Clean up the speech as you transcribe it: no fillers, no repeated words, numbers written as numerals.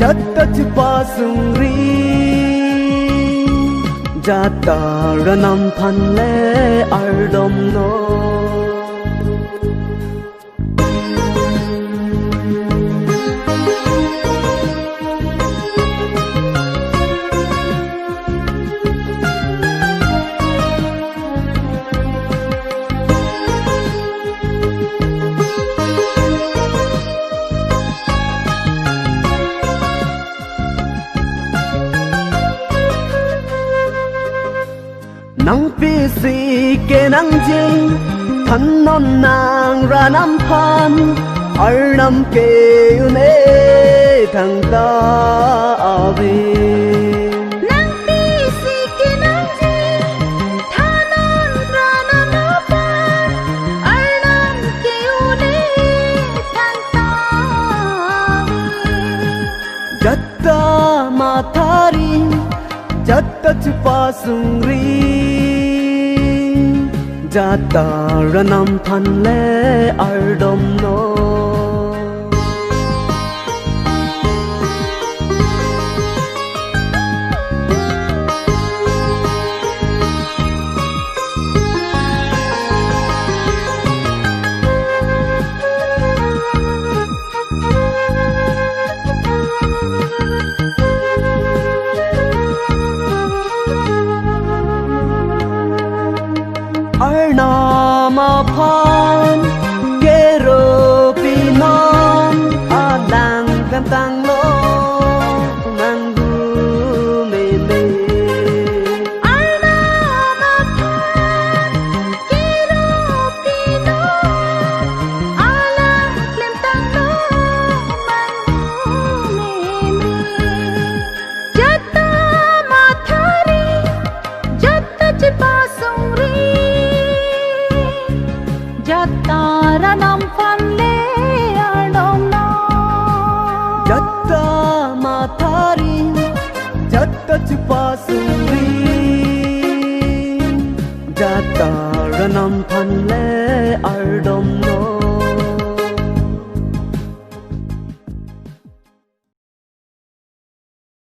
Jatta chupa sungri Jatta ranam phanle ardom no Nang pisi ke nang jing Than non nang ra nam phan Ar nam ke une thang ta ave Nang pisi ke nang jing Than non ra nam phan Ar nam ke une thang ta ave Jatta mathari Jatta chupa sungri Jatta ranam phanle ardom no Arnama phan kero pinom alang tang lo nangu me me Arnama phan kero pinom alang tang lo nangu me me Jatta mathari jatta chupa sungri Jatta ranam phanle ardom no Jatta mathari Jatta chupa sungri Jatta ranam phanle ardom